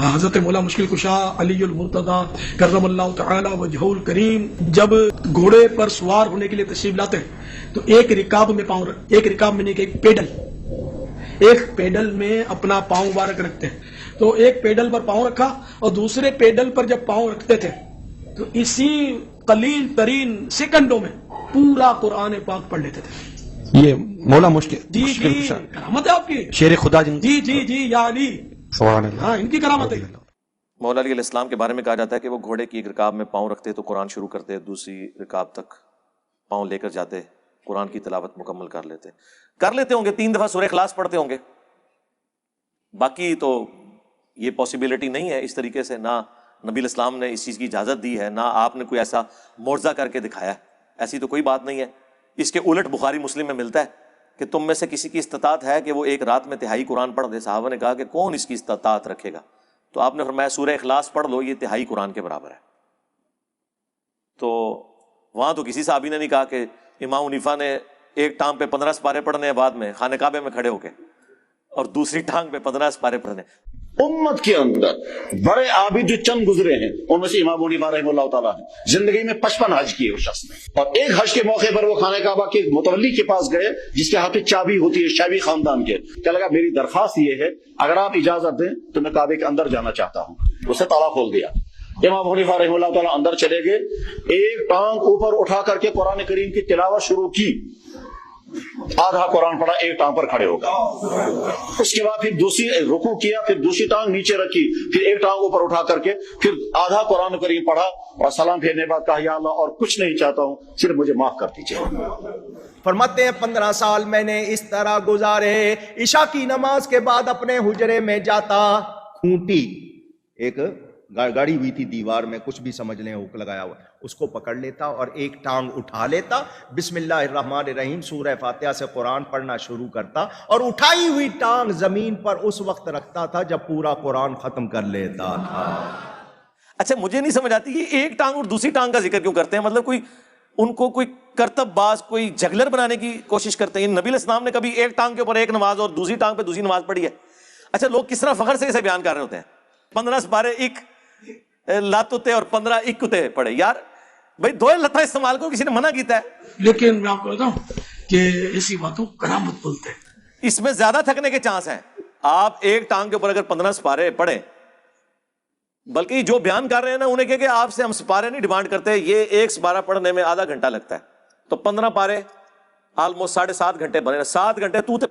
حضرت مولا مشکل کشا علی المرتضی کرم اللہ تعالی وجہہ الکریم جب گھوڑے پر سوار ہونے کے لیے تشریف لاتے ہیں تو ایک رکاب میں نہیں کہ ایک پیڈل میں اپنا پاؤں مبارک رکھتے ہیں، تو ایک پیڈل پر پاؤں رکھا اور دوسرے پیڈل پر جب پاؤں رکھتے تھے تو اسی قلیل ترین سیکنڈوں میں پورا قرآن پاک پڑھ لیتے تھے۔ یہ مولا مشکل جی کرامت ہے آپ کی، شیر خدا جی یا علی، سبحان اللہ، ہاں ان کی کرامت ہے۔ مولا علی علیہ السلام کے بارے میں کہا جاتا ہے کہ وہ گھوڑے کی ایک رکاب میں پاؤں رکھتے تو قرآن شروع کرتے، دوسری رکاب تک پاؤں لے کر جاتے، قرآن کی تلاوت مکمل کر لیتے ہوں گے، 3 دفعہ سورہ اخلاص پڑھتے ہوں گے۔ باقی تو یہ پاسبلٹی نہیں ہے اس طریقے سے، نہ نبی الاسلام نے اس چیز کی اجازت دی ہے، نہ آپ نے کوئی ایسا معجزہ کر کے دکھایا ہے، ایسی تو کوئی بات نہیں ہے۔ اس کے الٹ بخاری مسلم میں ملتا ہے کہ تم میں سے کسی کی استطاعت ہے کہ وہ ایک رات میں تہائی قرآن پڑھ دے۔ صحابہ نے کہا کہ کون اس کی استطاعت رکھے گا؟ تو آپ نے فرمایا سورہ اخلاص پڑھ لو، یہ تہائی قرآن کے برابر ہے۔ تو وہاں تو کسی صحابی نے نہیں کہا کہ امام حنیفہ نے ایک ٹانگ پہ 15 سپارے پڑھنے ہیں بعد میں خانہ کعبے میں کھڑے ہو کے، اور دوسری ٹانگ پہ 15 سپارے پڑھنے۔ امت کے اندر بڑے عابد جو چند گزرے ہیں ان میں سے امام حنیفہ رحمہ اللہ تعالیٰ ہیں، زندگی میں 55 حج کیے اس شخص نے، اور ایک حج کے موقع پر وہ خانہ کعبہ کے متولی کے پاس گئے جس کے ہاتھ میں چابی ہوتی ہے شیبی خاندان کے۔ کہنے لگا میری درخواست یہ ہے اگر آپ اجازت دیں تو میں کعبے کے اندر جانا چاہتا ہوں۔ اسے تالا کھول دیا۔ امام حنیفہ رحمہ اللہ تعالیٰ اندر چلے گئے، ایک ٹانگ اوپر اٹھا کر کے قرآن کریم کی تلاوت شروع کی، آدھا قرآن پڑھا، ایک ٹانگ پر کھڑے ہو گئے۔ اس کے بعد پھر دوسری رکوع کیا، پھر دوسری ٹانگ نیچے رکھی، پھر ایک ٹانگ اوپر اٹھا کر کے پھر آدھا قرآن کریم پڑھا، اور سلام پھیرنے بعد کہا یا اللہ اور کچھ نہیں چاہتا ہوں، صرف مجھے معاف کر دیجیے۔ فرماتے ہیں 15 سال میں نے اس طرح گزارے، عشاء کی نماز کے بعد اپنے حجرے میں جاتا، کھونٹی ایک گاڑی ہوئی تھی دیوار میں، کچھ بھی سمجھ لیں ہک لگایا ہوا، اس کو پکڑ لیتا اور ایک ٹانگ اٹھا لیتا، بسم اللہ الرحمن الرحیم سورہ فاتحہ سے قرآن پڑھنا شروع کرتا، اور اٹھائی ہوئی ٹانگ زمین پر اس وقت رکھتا تھا جب پورا قرآن ختم کر لیتا تھا۔ اچھا مجھے نہیں سمجھ آتی یہ ایک ٹانگ اور دوسری ٹانگ کا ذکر کیوں کرتے ہیں؟ مطلب کوئی ان کو کوئی کرتب باز، کوئی جگلر بنانے کی کوشش کرتے ہیں؟ نبی علیہ السلام نے کبھی ایک ٹانگ کے اوپر ایک نماز اور دوسری ٹانگ پہ دوسری نماز پڑھی ہے؟ اچھا لوگ کس طرح فخر سے اسے بیان کر رہے ہوتے ہیں، 15 سپارے ایک لاتوتے اور 15 اکتے پڑے۔ یار بھائی 2 لتا استعمال کرو، کسی نے منع کیتا ہے؟ لیکن میں آپ کو بتاؤں کہ ایسی باتوں کرامت بولتے ہیں، اس میں زیادہ تھکنے کے چانس ہیں۔ آپ ایک ٹانگ کے اوپر اگر 15 سپارے پڑھیں، بلکہ جو بیان کر رہے ہیں نا انہیں کہ آپ سے ہم سپارے نہیں ڈیمانڈ کرتے، یہ ایک سپارہ پڑھنے میں آدھا گھنٹہ لگتا ہے، تو 15 پارے آلموسٹ 7.5 گھنٹے بنے، 7 گھنٹے تو